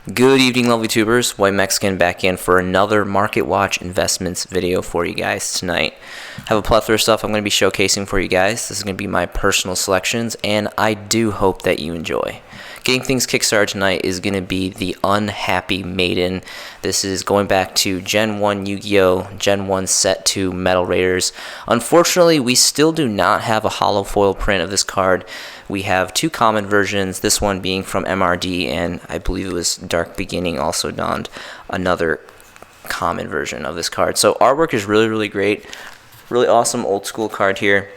Good evening, lovely tubers. White Mexican back in for another Market Watch investments video for you guys tonight. I have a plethora of stuff I'm going to be showcasing for you guys. This is going to be my personal selections, and I do hope that you enjoy. Getting things kickstarted tonight is going to be the Unhappy Maiden. This is going back to Gen 1 Yu-Gi-Oh!, Gen 1 Set 2 Metal Raiders. Unfortunately, we still do not have a holo foil print of this card. We have two common versions, this one being from MRD, and I believe it was Dark Beginning also donned another common version of this card. So artwork is really, really great. Really awesome old school card here.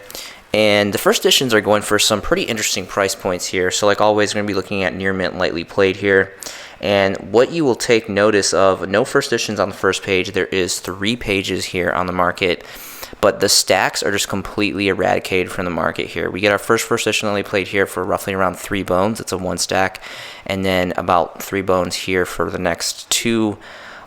And the first editions are going for some pretty interesting price points here. So like always, we're going to be looking at near mint lightly played here. And what you will take notice of, no first editions on the first page. There is 3 pages here on the market. But the stacks are just completely eradicated from the market here. We get our first edition lightly played here for roughly around 3 bones. It's a 1 stack. And then about 3 bones here for the next 2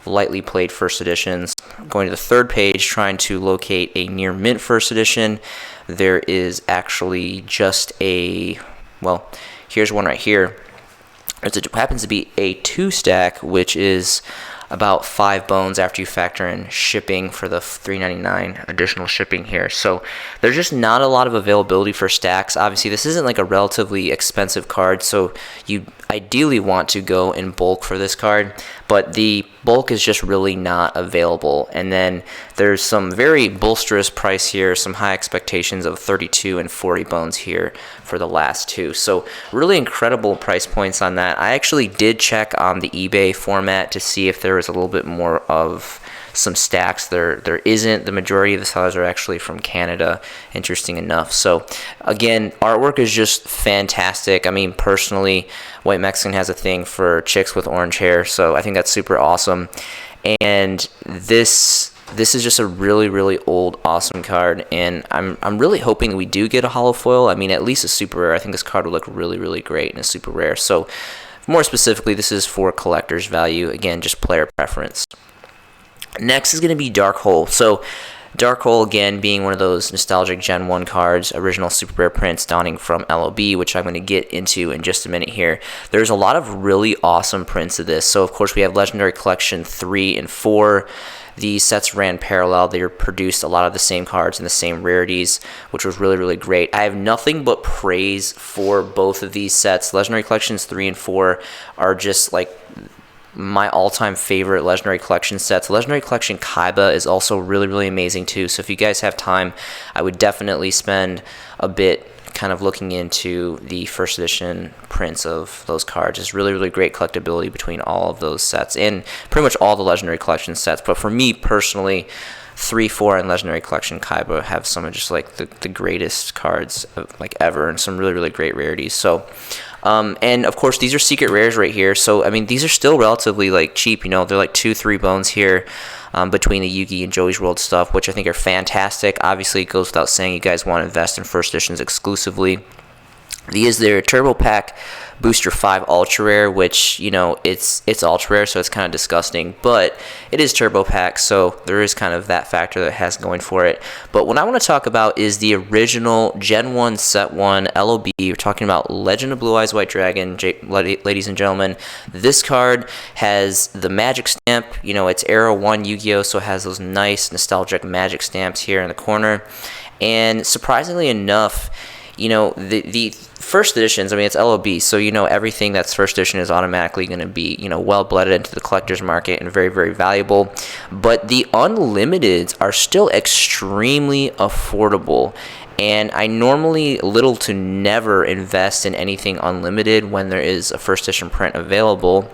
lightly played first editions. Going to the third page, trying to locate a near mint first edition. There is actually just a, well, here's one right here. It happens to be a 2 stack, which is about 5 bones after you factor in shipping for the $3.99 additional shipping here. So there's just not a lot of availability for stacks. Obviously, this isn't like a relatively expensive card, so you ideally want to go in bulk for this card, but the bulk is just really not available. And then there's some very bolsterous price here, some high expectations of 32 and 40 bones here for the last 2. So really incredible price points on that. I actually did check on the eBay format to see if there was a little bit more of some stacks. There isn't. The majority of the sellers are actually from Canada, interesting enough. So again, artwork is just fantastic. I mean, personally, White Mexican has a thing for chicks with orange hair, so I think that's super awesome. And this is just a really, really old, awesome card, and I'm really hoping we do get a holo foil. I mean, at least a super rare. I think this card would look really, really great in a super rare. So more specifically, this is for collector's value. Again, just player preference. Next is going to be Dark Hole. So Dark Hole, again, being one of those nostalgic Gen 1 cards, original super rare prints donning from LOB, which I'm going to get into in just a minute here. There's a lot of really awesome prints of this. So, of course, we have Legendary Collection 3 and 4. These sets ran parallel. They produced a lot of the same cards and the same rarities, which was really, really great. I have nothing but praise for both of these sets. Legendary Collections 3 and 4 are just like my all-time favorite Legendary Collection sets. Legendary Collection Kaiba is also really, really amazing too. So if you guys have time, I would definitely spend a bit kind of looking into the first edition prints of those cards. It's really, really great collectability between all of those sets and pretty much all the Legendary Collection sets. But for me personally, 3, 4, and Legendary Collection Kaiba have some of just like the greatest cards like ever, and some really, really great rarities. So and of course, these are secret rares right here. So I mean, these are still relatively like cheap. You know, they're like 2-3 bones here between the Yugi and Joey's World stuff, which I think are fantastic. Obviously, it goes without saying you guys want to invest in first editions exclusively. These are Turbo Pack Booster 5 Ultra Rare, which, you know, it's Ultra Rare, so it's kind of disgusting, but it is Turbo Pack, so there is kind of that factor that it has going for it. But what I want to talk about is the original Gen 1 Set 1 LOB. We're talking about Legend of Blue Eyes White Dragon, ladies and gentlemen. This card has the magic stamp. You know, it's Era 1 Yu-Gi-Oh!, so it has those nice nostalgic magic stamps here in the corner. And surprisingly enough, you know, the first editions, I mean, it's LOB, so, you know, everything that's first edition is automatically going to be, you know, well-blooded into the collector's market and very, very valuable. But the unlimiteds are still extremely affordable. And I normally little to never invest in anything unlimited when there is a first edition print available.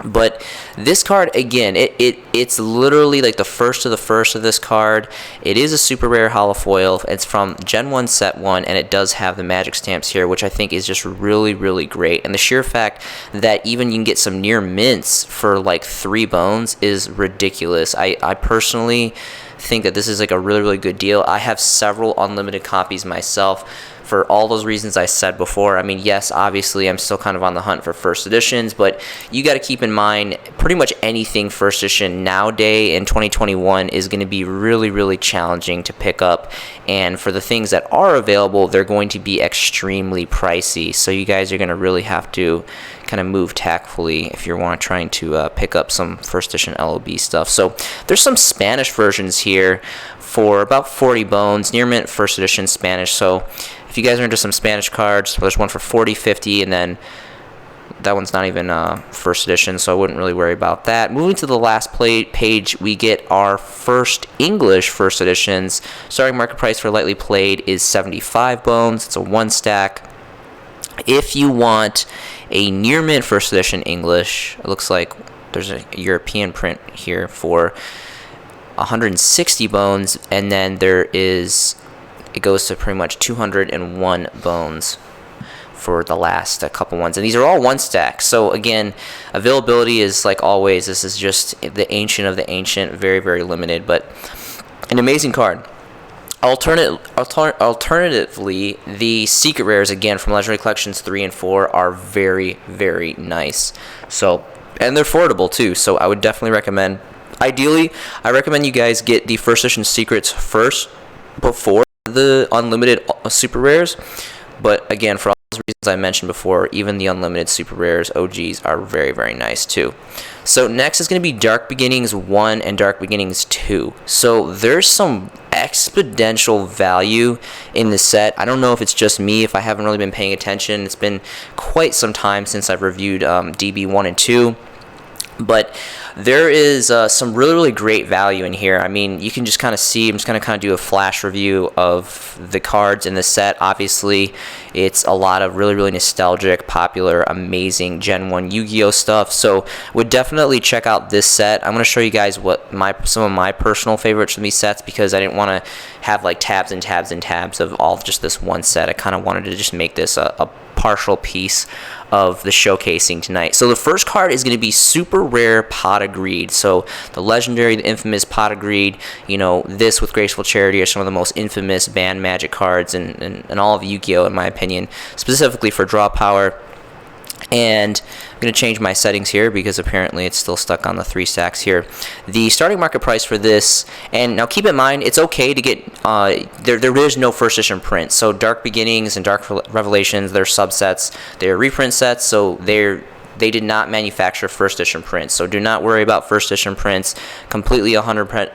But this card, again, it's literally like the first of this card. It is a super rare holo foil. It's from Gen 1 Set 1, and it does have the magic stamps here, which I think is just really, really great. And the sheer fact that even you can get some near mints for like 3 bones is ridiculous. I personally think that this is like a really, really good deal. I have several unlimited copies myself for all those reasons I said before. I mean, yes, obviously I'm still kind of on the hunt for first editions, but you got to keep in mind pretty much anything first edition nowadays in 2021 is going to be really, really challenging to pick up. And for the things that are available, they're going to be extremely pricey. So you guys are going to really have to kind of move tactfully if you're trying to pick up some first edition LOB stuff. So there's some Spanish versions here for about 40 bones, near mint first edition Spanish. So if you guys are into some Spanish cards, there's one for 40, 50, and then that one's not even first edition, so I wouldn't really worry about that. Moving to the last page, we get our first English first editions. Starting market price for lightly played is 75 bones. It's a 1 stack. If you want a near mint first edition English, it looks like there's a European print here for 160 bones, and then it goes to pretty much 201 bones for the last couple ones, and these are all 1 stack. So again, availability is like always. This is just the ancient of the ancient, very, very limited, but an amazing card. Alternatively, the secret rares again from Legendary Collections 3 and 4 are very, very nice. So, and they're affordable too. So I would definitely recommend. Ideally, I recommend you guys get the first edition secrets first before the unlimited super rares. But again, for all those reasons I mentioned before, even the unlimited super rares OGs are very, very nice too. So next is going to be Dark Beginnings 1 and Dark Beginnings 2. So there's some exponential value in the set. I don't know if it's just me, if I haven't really been paying attention. It's been quite some time since I've reviewed DB 1 and 2. But there is some really, really great value in here. I mean, you can just kind of see, I'm just going to kind of do a flash review of the cards in the set. Obviously, it's a lot of really, really nostalgic, popular, amazing Gen 1 Yu-Gi-Oh stuff. So would definitely check out this set. I'm going to show you guys what some of my personal favorites from these sets, because I didn't want to have like tabs and tabs and tabs of all just this one set. I kind of wanted to just make this a partial piece of the showcasing tonight. So the first card is going to be super rare Pot of Greed. So the legendary, the infamous Pot of Greed, you know, this with Graceful Charity are some of the most infamous banned Magic cards in all of Yu-Gi-Oh, in my opinion, specifically for draw power. And I'm going to change my settings here because apparently it's still stuck on the 3 stacks here. The starting market price for this, and now keep in mind, it's okay to get, there is no first edition print. So Dark Beginnings and Dark Revelations, they're subsets, they're reprint sets, so they did not manufacture first edition prints. So do not worry about first edition prints. Completely 100%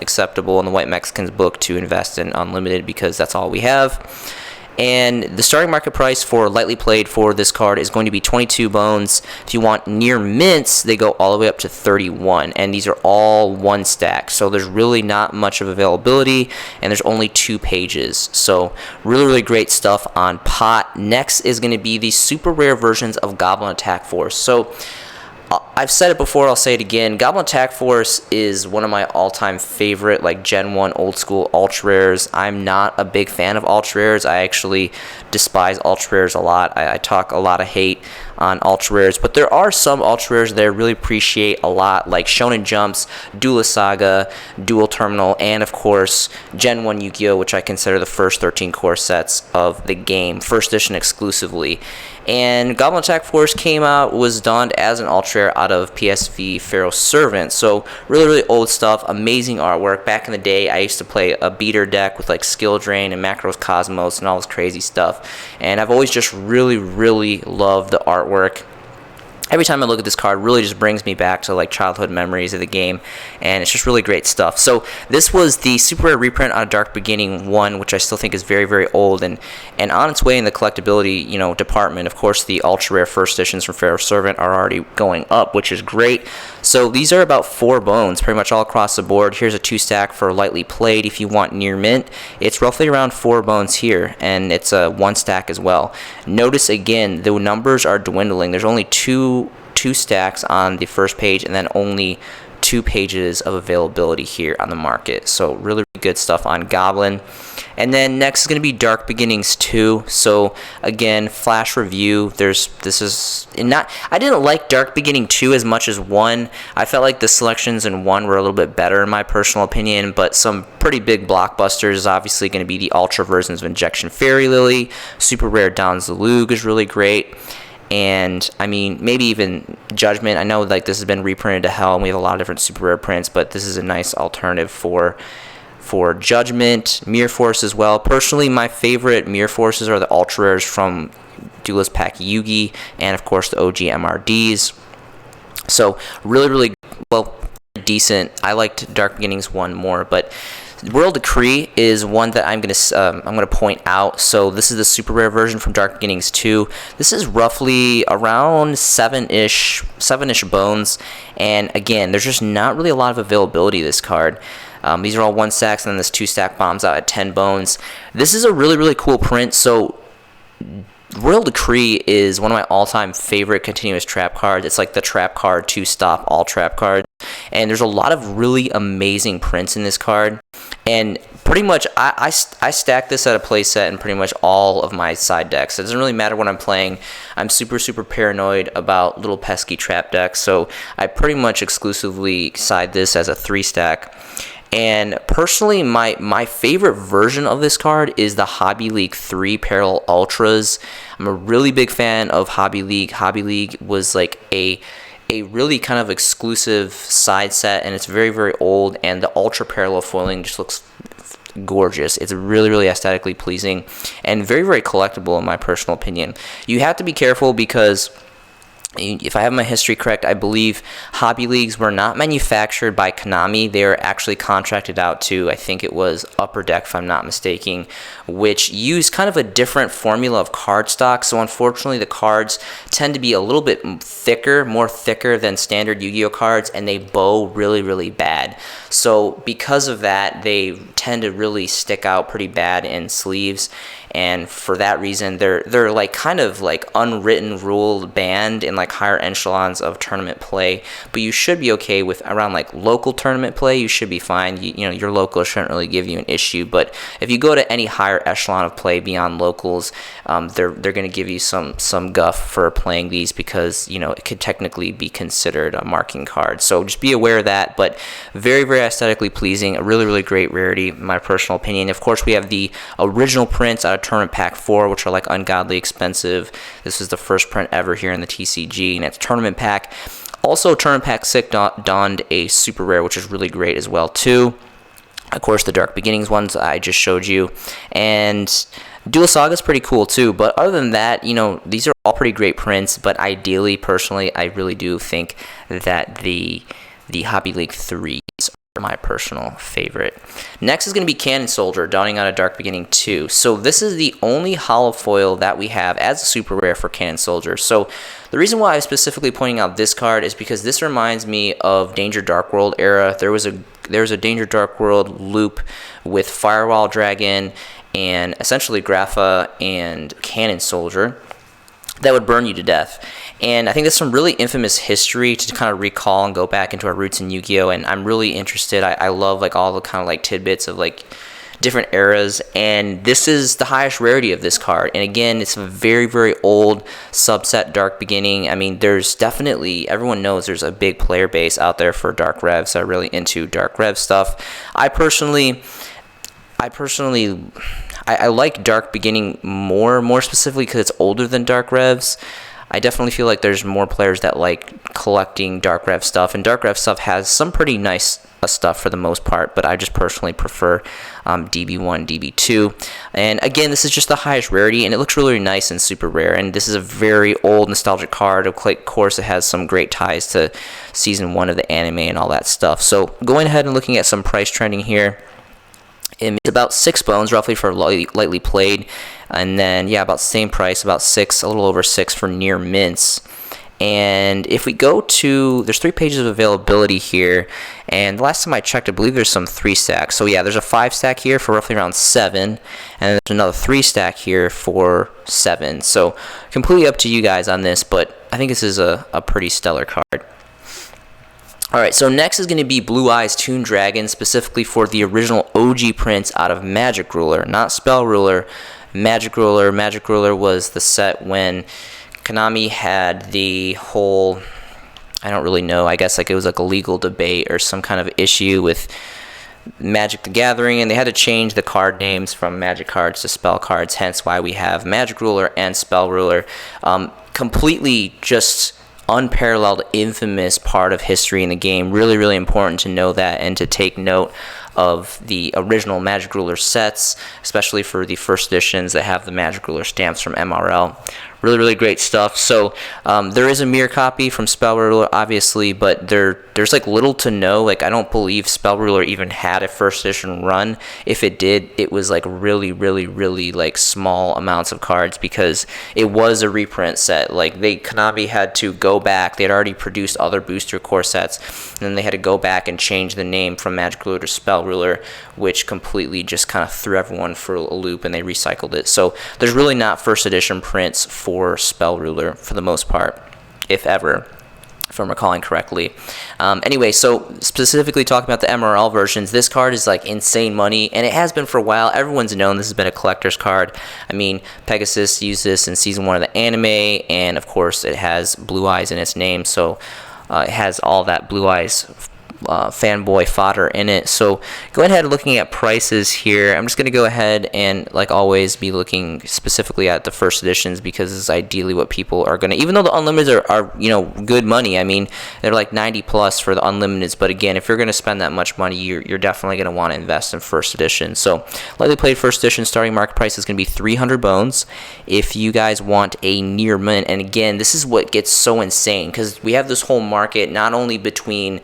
acceptable in the White Mexicans book to invest in unlimited, because that's all we have. And the starting market price for lightly played for this card is going to be 22 bones. If you want near mints, they go all the way up to 31. And these are all 1 stack. So there's really not much of availability. And there's only 2 pages. So really, really great stuff on Pot. Next is going to be the super rare versions of Goblin Attack Force. So I've said it before, I'll say it again. Goblin Attack Force is one of my all-time favorite, like Gen 1 old school ultra rares. I'm not a big fan of ultra rares. I actually despise ultra rares a lot. I talk a lot of hate on ultra rares, but there are some ultra rares that I really appreciate a lot, like Shonen Jump's Duelist Saga, Dual Terminal, and of course Gen 1 Yu-Gi-Oh, which I consider the first 13 core sets of the game, first edition exclusively. And Goblin Attack Force was donned as an ultra rare out of PSV Pharaoh Servant. So really, really old stuff, amazing artwork. Back in the day, I used to play a beater deck with like Skill Drain and Macros Cosmos and all this crazy stuff. And I've always just really, really loved the artwork. Every time I look at this card, really just brings me back to like childhood memories of the game, and it's just really great stuff. So this was the super rare reprint on Dark Beginning 1, which I still think is very, very old and on its way in the collectability, you know, department. Of course, the ultra rare first editions from Pharaoh Servant are already going up, which is great. So these are about 4 bones, pretty much all across the board. Here's a 2 stack for lightly played. If you want near mint, it's roughly around 4 bones here, and it's a 1 stack as well. Notice again, the numbers are dwindling. There's only two stacks on the first page, and then only 2 pages of availability here on the market. So really, really good stuff on Goblin. And then next is going to be Dark Beginnings 2. So again, flash review. I didn't like Dark Beginning 2 as much as 1. I felt like the selections in 1 were a little bit better in my personal opinion, but some pretty big blockbusters is obviously going to be the Ultra versions of Injection Fairy Lily. Super Rare Don Zalug is really great. And I mean, maybe even Judgment. I know like this has been reprinted to hell and we have a lot of different super rare prints, but this is a nice alternative for Judgment. Mirror Force as well. Personally, my favorite Mirror Forces are the ultra rares from Duelist Pack Yugi and of course the OG MRDs. So really well, decent. I liked Dark Beginnings 1 more, but World Decree is one that I'm gonna point out. So this is the super rare version from Dark Beginnings 2. This is roughly around seven-ish bones, and again, there's just not really a lot of availability of this card. These are all 1 stacks, and then this 2 stack bombs out at 10 bones. This is a really cool print. So Royal Decree is one of my all-time favorite continuous trap cards. It's like the trap card to stop all trap cards. And there's a lot of really amazing prints in this card. And pretty much, I stack this at a playset in pretty much all of my side decks. It doesn't really matter what I'm playing. I'm super paranoid about little pesky trap decks. So I pretty much exclusively side this as a 3-stack. And personally, my favorite version of this card is the Hobby League 3 Parallel Ultras. I'm a really big fan of Hobby League. Hobby League was like a really kind of exclusive side set, and it's very old, and the Ultra Parallel foiling just looks gorgeous. It's really aesthetically pleasing and very collectible in my personal opinion. You have to be careful because if I have my history correct, I believe Hobby Leagues were not manufactured by Konami. They were actually contracted out to, I think it was Upper Deck, if I'm not mistaken, which used kind of a different formula of card stock. So unfortunately, the cards tend to be a little bit more thicker than standard Yu-Gi-Oh cards, and they bow really bad. So because of that, they tend to really stick out pretty bad in sleeves. And for that reason, they're like kind of like unwritten rule banned in like higher echelons of tournament play. But you should be okay with around like local tournament play. You should be fine. You know, your local shouldn't really give you an issue. But if you go to any higher echelon of play beyond locals, they're going to give you some guff for playing these because, you know, it could technically be considered a marking card. So just be aware of that. But very aesthetically pleasing, a really great rarity in my personal opinion. Of course, we have the original prints out of Tournament Pack 4, which are like ungodly expensive. This is the first print ever here in the TCG, and it's Tournament Pack. Also, Tournament Pack 6 donned a super rare, which is really great as well too. Of course, the Dark Beginnings ones I just showed you, and Duel Saga is pretty cool too. But other than that, you know, these are all pretty great prints. But ideally, personally, I really do think that the Hobby League 3s are my personal favorite. Next is going to be Cannon Soldier, donning out a Dark Beginning 2. So this is the only holo foil that we have as a super rare for Cannon Soldier. So the reason why I'm specifically pointing out this card is because this reminds me of Danger Dark World era. There was a Danger Dark World loop with Firewall Dragon and essentially Grapha and Cannon Soldier that would burn you to death. And I think that's some really infamous history to kind of recall and go back into our roots in Yu-Gi-Oh! And I'm really interested. I love like all the kind of like tidbits of like different eras, and this is the highest rarity of this card. And again, it's a very old subset Dark Beginning. I mean, there's definitely, everyone knows there's a big player base out there for Dark Revs that are really into Dark Rev stuff. I personally like Dark Beginning more specifically because it's older than Dark Revs. I definitely feel like there's more players that like collecting Dark Rev stuff, and Dark Rev stuff has some pretty nice stuff for the most part, but I just personally prefer DB1, DB2. And again, this is just the highest rarity, and it looks really nice and super rare, and this is a very old nostalgic card. Of course, it has some great ties to Season 1 of the anime and all that stuff. So going ahead and looking at some price trending here, it's about 6 bones roughly for lightly played, and then yeah, about the same price, about 6, a little over 6 for near mints. And if we go to, there's 3 pages of availability here, and the last time I checked, I believe there's some 3 stacks. So yeah, there's a 5 stack here for roughly around 7, and there's another 3 stack here for 7. So completely up to you guys on this, but I think this is a pretty stellar card. Alright, so next is going to be Blue Eyes Toon Dragon, specifically for the original OG prints out of Magic Ruler, not Spell Ruler, Magic Ruler. Magic Ruler was the set when Konami had the whole, I don't really know, I guess like it was like a legal debate or some kind of issue with Magic the Gathering, and they had to change the card names from Magic cards to Spell cards, hence why we have Magic Ruler and Spell Ruler. Completely just unparalleled, infamous part of history in the game. Really, really important to know that and to take note of the original Magic Ruler sets, especially for the first editions that have the Magic Ruler stamps from MRL. Really, really great stuff. So there is a mirror copy from Spell Ruler, obviously, but there's like little to no. Like, I don't believe Spell Ruler even had a first edition run. If it did, it was like really, really, really like small amounts of cards because it was a reprint set. Like, Konami had to go back. They had already produced other booster core sets, and then they had to go back and change the name from Magic Ruler to Spell Ruler, which completely just kind of threw everyone for a loop, and they recycled it. So there's really not first edition prints for Spell Ruler for the most part, if ever, if I'm recalling correctly. Anyway, so specifically talking about the MRL versions, this card is like insane money, and it has been for a while. Everyone's known this has been a collector's card. I mean, Pegasus used this in Season 1 of the anime, and of course it has Blue Eyes in its name, so it has all that Blue Eyes fanboy fodder in it. So go ahead looking at prices here. I'm just going to go ahead and, like always, be looking specifically at the first editions because this is ideally what people are going to, even though the unlimiteds are you know, good money. I mean, they're like 90 plus for the unlimiteds, but again, if you're going to spend that much money, you're definitely going to want to invest in first edition. So lightly played first edition starting market price is going to be 300 bones. If you guys want a near mint, and again, this is what gets so insane because we have this whole market not only between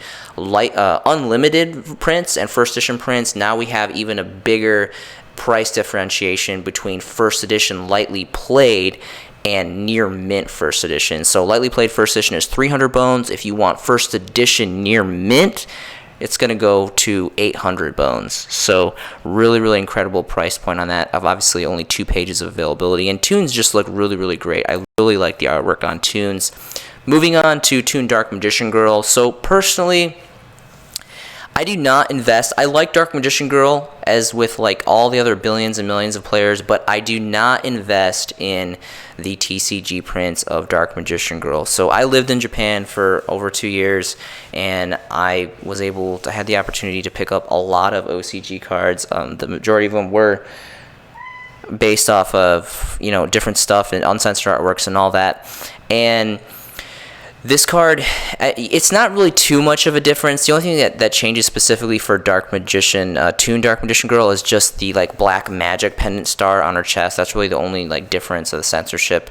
unlimited prints and first edition prints. Now we have even a bigger price differentiation between first edition lightly played and near mint first edition. So lightly played first edition is 300 bones. If you want first edition near mint, it's going to go to 800 bones. So really, really incredible price point on that. I've obviously only 2 pages of availability, and Toons just look really, really great. I really like the artwork on Toons. Moving on to Toon Dark Magician Girl. So personally, I do not invest. I like Dark Magician Girl, as with like all the other billions and millions of players, but I do not invest in the TCG prints of Dark Magician Girl. So I lived in Japan for over 2 years, and I was able to have the opportunity to pick up a lot of OCG cards. The majority of them were based off of, you know, different stuff and uncensored artworks and all that. And this card, it's not really too much of a difference. The only thing that changes specifically for Dark Magician, Toon Dark Magician Girl, is just the like black magic pendant star on her chest. That's really the only like difference of the censorship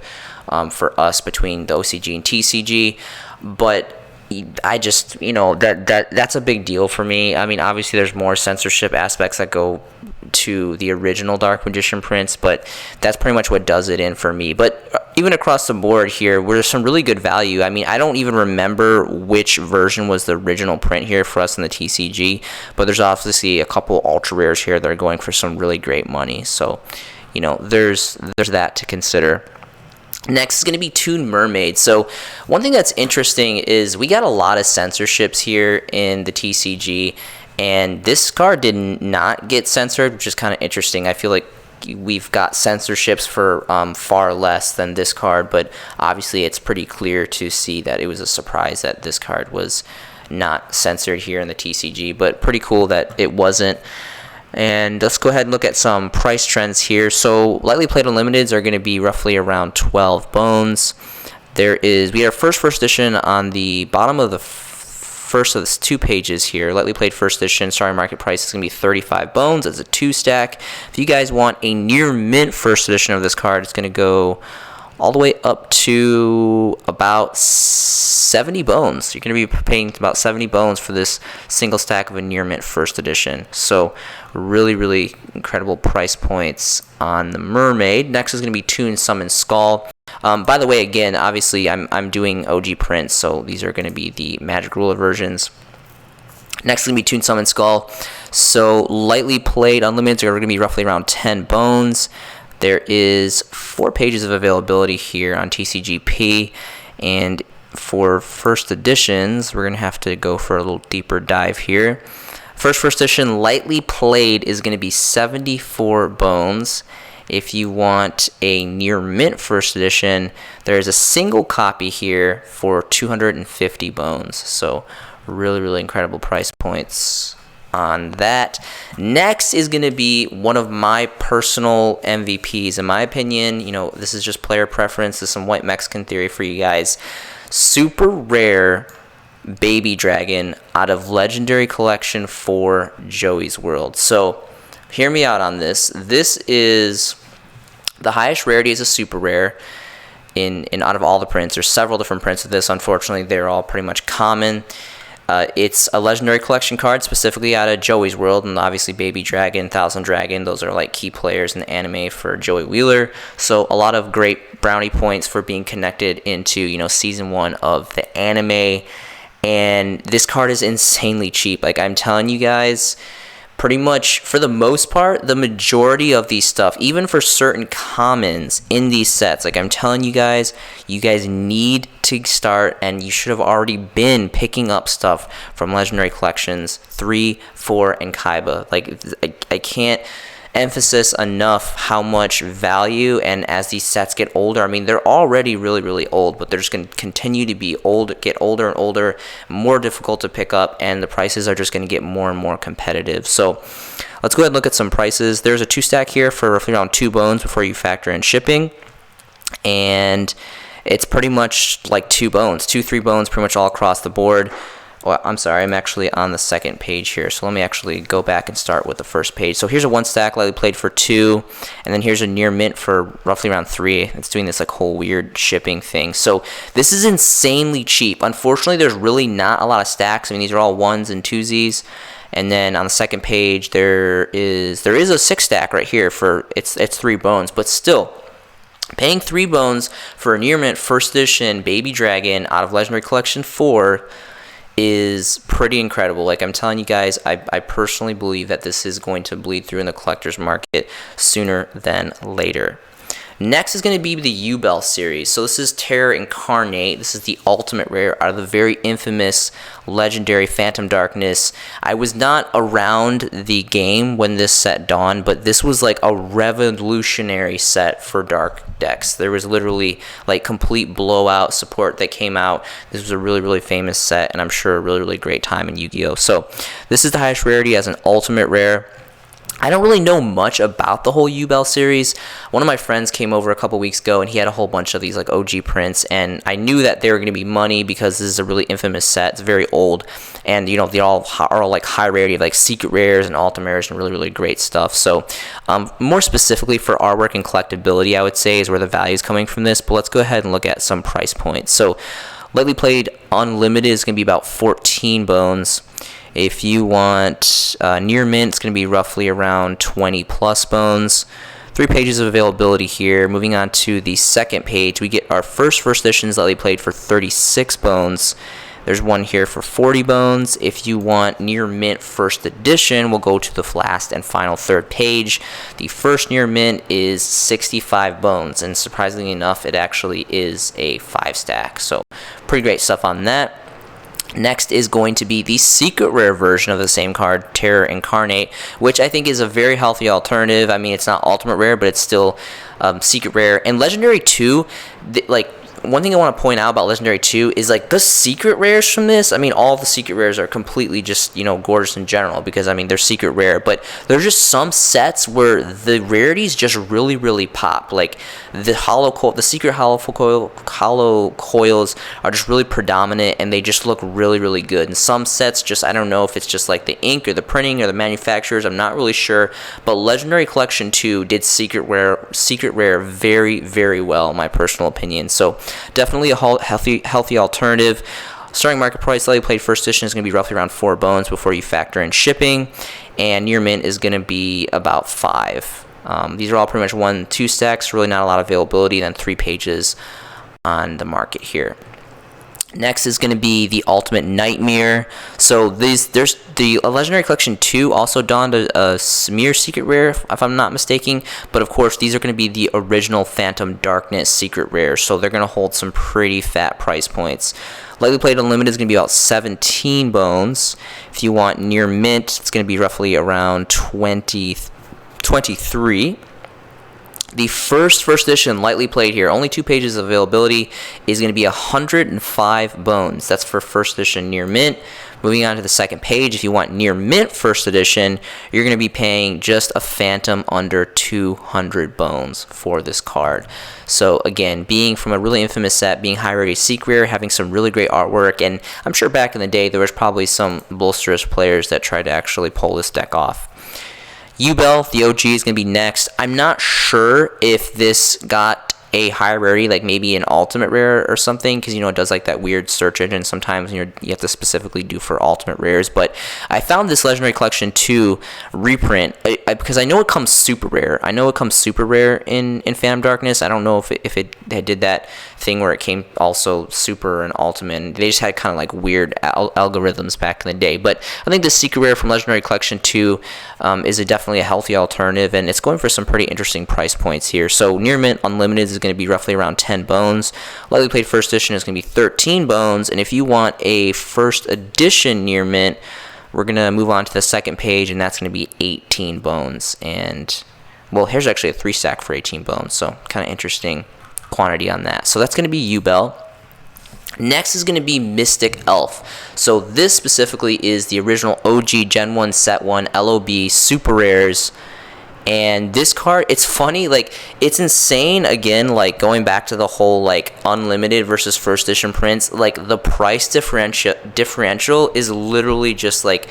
for us between the OCG and TCG. But I just, you know, that's a big deal for me. I mean, obviously there's more censorship aspects that go to the original Dark Magician prints, but that's pretty much what does it in for me. But even across the board here, there's some really good value. I mean, I don't even remember which version was the original print here for us in the TCG, but there's obviously a couple ultra rares here that are going for some really great money. So, you know, there's that to consider. Next is going to be Toon Mermaids. So one thing that's interesting is we got a lot of censorships here in the TCG, and this card did not get censored, which is kind of interesting. I feel like we've got censorships for far less than this card, but obviously it's pretty clear to see that it was a surprise that this card was not censored here in the TCG, but pretty cool that it wasn't. And let's go ahead and look at some price trends here. So lightly played unlimiteds are going to be roughly around 12 bones. We have first edition on the bottom of the first of the 2 pages here. Lightly played first edition starting market price is going to be 35 bones as a 2-stack. If you guys want a near mint first edition of this card, it's going to go all the way up to about 70 bones. You're going to be paying about 70 bones for this single stack of a near mint first edition. So really, really incredible price points on the Mermaid. Next is going to be Toon Summon Skull. By the way, again, obviously I'm doing OG prints, so these are going to be the Magic Ruler versions. Next is going to be Toon Summon Skull. So lightly played unlimiteds are going to be roughly around 10 bones. There is 4 pages of availability here on TCGP, and for first editions, we're going to have to go for a little deeper dive here. First edition lightly played is going to be 74 bones. If you want a near mint first edition, there's a single copy here for 250 bones. So really incredible price points on that. Next is going to be one of my personal MVPs. In my opinion, you know, this is just player preference. This is some white Mexican theory for you guys. Super rare baby dragon out of Legendary Collection for Joey's World. So hear me out on this. This is the highest rarity is a super rare in out of all the prints. There's several different prints of this. Unfortunately, they're all pretty much common. It's a Legendary Collection card, specifically out of Joey's World, and obviously Baby Dragon, Thousand Dragon, those are like key players in the anime for Joey Wheeler. So a lot of great brownie points for being connected into, you know, season 1 of the anime. And this card is insanely cheap. Like, I'm telling you guys, pretty much for the most part, the majority of these stuff, even for certain commons in these sets, like I'm telling you guys need to start, and you should have already been picking up stuff from Legendary Collections 3, 4, and Kaiba. Like, I can't emphasize enough how much value, and as these sets get older, I mean, they're already really old, but they're just going to continue to be old, get older and older, more difficult to pick up, and the prices are just going to get more and more competitive. So let's go ahead and look at some prices. There's a 2-stack here for roughly around 2 bones before you factor in shipping, and it's pretty much like 2 bones, 3 bones pretty much all across the board. Well, I'm sorry, I'm actually on the second page here, so let me actually go back and start with the first page. So here's a 1-stack lightly played for 2, and then here's a near mint for roughly around 3. It's doing this like whole weird shipping thing. So this is insanely cheap. Unfortunately, there's really not a lot of stacks. I mean, these are all 1s and 2s. And then on the second page, there is a 6-stack right here for it's 3 bones, but still, paying 3 bones for a near mint first edition Baby Dragon out of Legendary Collection 4 is pretty incredible. Like, I'm telling you guys, I personally believe that this is going to bleed through in the collector's market sooner than later. Next is going to be the U-Bell series. So this is Terror Incarnate. This is the ultimate rare out of the very infamous legendary Phantom Darkness. I was not around the game when this set dawned, but this was like a revolutionary set for dark decks. There was literally like complete blowout support that came out. This was a really famous set, and I'm sure a really great time in Yu-Gi-Oh! So this is the highest rarity as an ultimate rare. I don't really know much about the whole U-Bell series. One of my friends came over a couple weeks ago, and he had a whole bunch of these like OG prints, and I knew that they were going to be money because this is a really infamous set. It's very old, and you know, they all are like high rarity, like secret rares and ultimate rares and really great stuff. So more specifically for artwork and collectability, I would say is where the value is coming from this. But let's go ahead and look at some price points. So lightly played unlimited is going to be about 14 bones. If you want near mint, it's going to be roughly around 20 plus bones. 3 pages of availability here. Moving on to the second page, we get our first editions lightly played for 36 bones. There's one here for 40 bones. If you want near mint first edition, we'll go to the last and final third page. The first near mint is 65 bones, and surprisingly enough, it actually is a 5-stack. So pretty great stuff on that. Next is going to be the secret rare version of the same card, Terror Incarnate, which I think is a very healthy alternative. I mean, it's not ultimate rare, but it's still secret rare. And Legendary 2, like, one thing I want to point out about Legendary 2 is, like, the secret rares from this. I mean, all the secret rares are completely just, you know, gorgeous in general because, I mean, they're secret rare. But there's just some sets where the rarities just really pop. Like, the secret hollow coils are just really predominant, and they just look really good. And some sets just, I don't know if it's just, like, the ink or the printing or the manufacturers. I'm not really sure. But Legendary Collection 2 did secret rare very well, in my personal opinion. So definitely a healthy alternative. Starting market price, lightly played first edition is going to be roughly around 4 bones before you factor in shipping, and near mint is going to be about 5. These are all pretty much 1-2 stacks, really not a lot of availability, then 3 pages on the market here. Next is going to be the Ultimate Nightmare. So there's the Legendary Collection 2 also donned a Smear Secret Rare, if I'm not mistaken. But of course, these are going to be the original Phantom Darkness Secret Rare. So they're going to hold some pretty fat price points. Lightly Played Unlimited is going to be about 17 bones. If you want Near Mint, it's going to be roughly around 23. The first edition Lightly Played here, only 2 pages of availability, is going to be 105 bones. That's for first edition Near Mint. Moving on to the second page, if you want Near Mint first edition, you're going to be paying just a phantom under 200 bones for this card. So again, being from a really infamous set, being high rarity secret rare, having some really great artwork, and I'm sure back in the day there was probably some bolsterous players that tried to actually pull this deck off. Ubel, the OG, is going to be next. I'm not sure if this got a high rarity, like maybe an ultimate rare or something, because, you know, it does like that weird search engine sometimes, you have to specifically do for ultimate rares. But I found this Legendary Collection 2 reprint, because I know it comes super rare. I know it comes super rare in Phantom Darkness. I don't know if it did that thing where it came also super and ultimate, and they just had kind of like weird algorithms back in the day. But I think the secret rare from Legendary Collection 2 is definitely a healthy alternative, and it's going for some pretty interesting price points here. So Near Mint Unlimited is going to be roughly around 10 bones. Lightly Played first edition is going to be 13 bones, and if you want a first edition Near Mint, we're going to move on to the second page, and that's going to be 18 bones. And well, here's actually a 3-stack for 18 bones, so kind of interesting quantity on that. So that's going to be Ubel. Next is going to be Mystic Elf. So this specifically is the original OG Gen 1 Set 1 LOB Super Rares. And this card, it's funny, like, it's insane, again, like, going back to the whole, like, unlimited versus first edition prints, like, the price differential is literally just, like,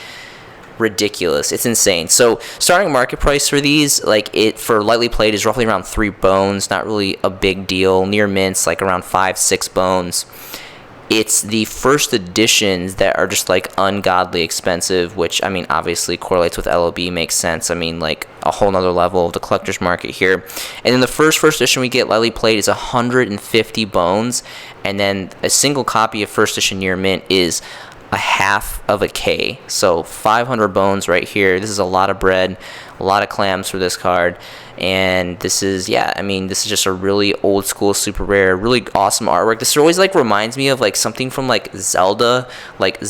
ridiculous. It's insane. So starting market price for these, like, it for Lightly Played is roughly around 3 bones, not really a big deal. Near Mint's like around 5-6 bones. It's the first editions that are just like ungodly expensive, which, I mean, obviously correlates with LOB, makes sense. I mean, like a whole nother level of the collector's market here. And then the first edition we get Lightly Played is 150 bones, and then a single copy of first edition Near Mint is a half of a K. So 500 bones right here. This is a lot of bread, a lot of clams for this card. And this is, yeah, I mean, this is just a really old school super rare, really awesome artwork. This always like reminds me of like something from like Zelda like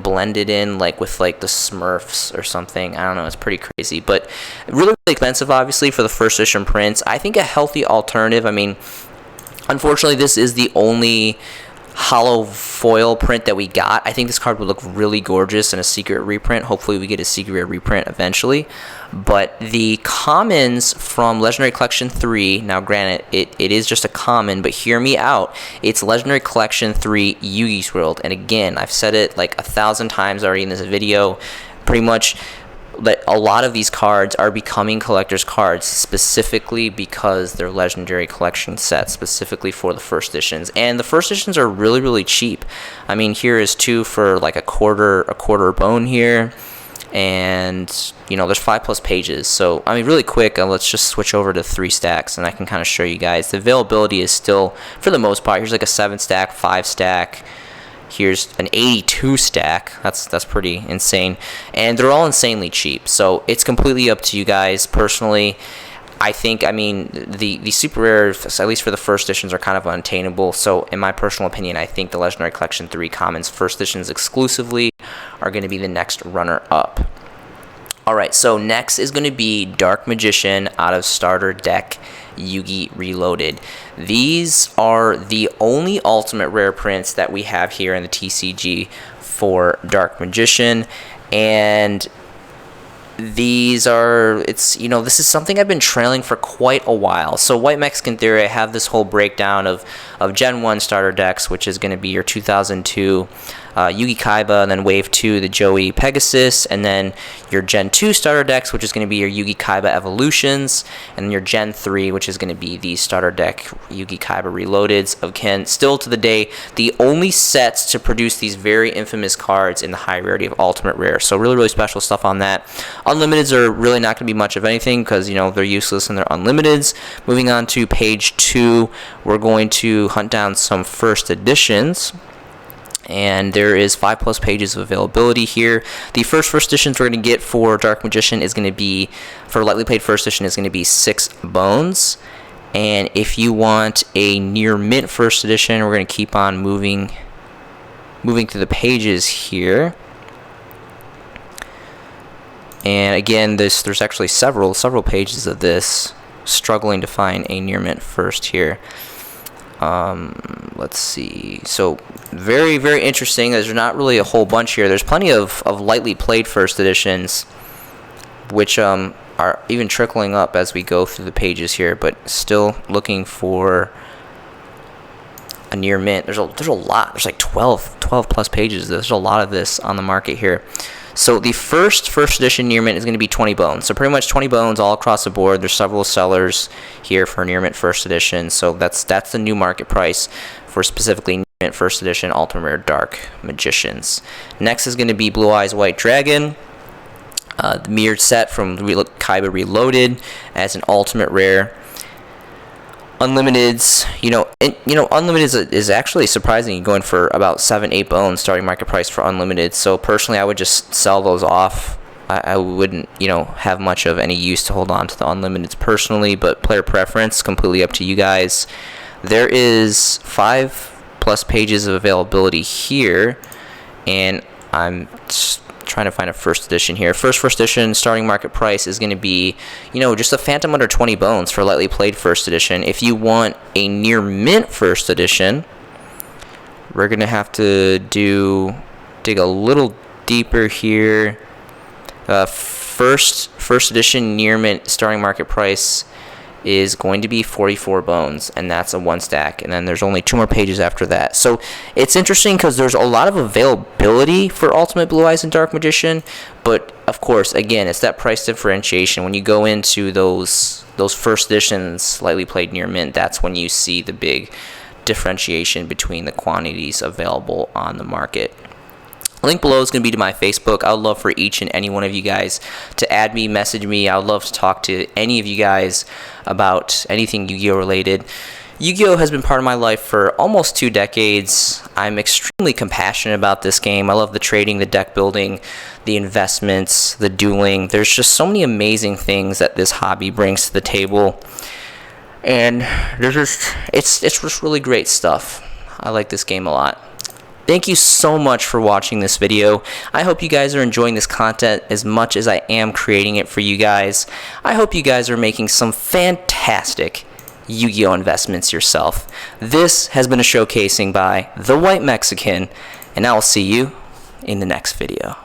blended in like with like the Smurfs or something. I don't know, it's pretty crazy, but really, really expensive obviously for the first edition prints. I think a healthy alternative. I mean, unfortunately this is the only hollow foil print that we got. I think this card would look really gorgeous in a secret reprint. Hopefully we get a secret reprint eventually. But the commons from Legendary Collection 3, now granted it is just a common, but hear me out, it's Legendary Collection 3 Yugi's World. And again, I've said it like 1,000 times already in this video, pretty much that a lot of these cards are becoming collector's cards specifically because they're Legendary Collection sets, specifically for the first editions. And the first editions are really, really cheap. I mean, here is 2 for like a quarter bone here. And, you know, there's 5+ pages. So, I mean, really quick, let's just switch over to 3 stacks, and I can kind of show you guys. The availability is still, for the most part, here's like a 7-stack, 5-stack. Here's an 82 stack. That's pretty insane. And they're all insanely cheap. So it's completely up to you guys. Personally, I think, I mean, the super rares, at least for the first editions, are kind of unattainable. So in my personal opinion, I think the Legendary Collection 3 Commons first editions exclusively are going to be the next runner-up. Alright, so next is going to be Dark Magician out of starter deck Yugi Reloaded. These are the only ultimate rare prints that we have here in the TCG for Dark Magician, and these are, it's, you know, this is something I've been trailing for quite a while. So White Mexican Theory, I have this whole breakdown of Gen 1 starter decks, which is going to be your 2002 Yugi Kaiba, and then Wave 2, the Joey Pegasus, and then your Gen 2 starter decks, which is going to be your Yugi Kaiba Evolutions, and then your Gen 3, which is going to be the starter deck Yugi Kaiba Reloadeds. Again, still to the day, the only sets to produce these very infamous cards in the high rarity of Ultimate Rare. So really, really special stuff on that. Unlimiteds are really not going to be much of anything because, you know, they're useless and they're unlimiteds. Moving on to page 2, we're going to hunt down some first editions. and there is 5+ pages of availability here. The first editions we're going to get for Dark Magician is going to be, for lightly played first edition, is going to be 6 bones. And if you want a near mint first edition, we're going to keep on moving through the pages here. And again, there's actually several pages of this. Struggling to find a near mint first here. Let's see. So very, very interesting. There's not really a whole bunch here. There's plenty of lightly played first editions, which are even trickling up as we go through the pages here, but still looking for a near mint. There's a lot. There's like 12 plus pages. There's a lot of this on the market here. So the first edition near mint is going to be 20 bones. So pretty much 20 bones all across the board. There's several sellers here for near mint first edition. So that's the new market price for specifically near mint first edition Ultimate Rare Dark Magicians. Next is going to be Blue Eyes White Dragon, the mirrored set from Kaiba Reloaded as an Ultimate Rare. Unlimiteds, Unlimited is actually surprising, going for about 7-8 bones starting market price for Unlimited. So personally, I would just sell those off. I wouldn't, have much of any use to hold on to the Unlimiteds personally, but player preference, completely up to you guys. There is 5+ pages of availability here, and I'm just trying to find a first edition here. First edition starting market price is going to be, just a phantom under 20 bones for lightly played first edition. If you want a near mint first edition, we're going to have to dig a little deeper here. First edition near mint starting market price is going to be 44 bones, and that's a 1 stack, and then there's only 2 more pages after that. So it's interesting because there's a lot of availability for Ultimate Blue Eyes and Dark Magician, but of course, again, it's that price differentiation. When you go into those first editions slightly played near mint, that's when you see the big differentiation between the quantities available on the market. Link below is going to be to my Facebook. I would love for each and any one of you guys to add me, message me. I would love to talk to any of you guys about anything Yu-Gi-Oh related. Yu-Gi-Oh has been part of my life for almost 2 decades. I'm extremely compassionate about this game. I love the trading, the deck building, the investments, the dueling. There's just so many amazing things that this hobby brings to the table. And it's just really great stuff. I like this game a lot. Thank you so much for watching this video. I hope you guys are enjoying this content as much as I am creating it for you guys. I hope you guys are making some fantastic Yu-Gi-Oh investments yourself. This has been a showcasing by The White Mexican, and I will see you in the next video.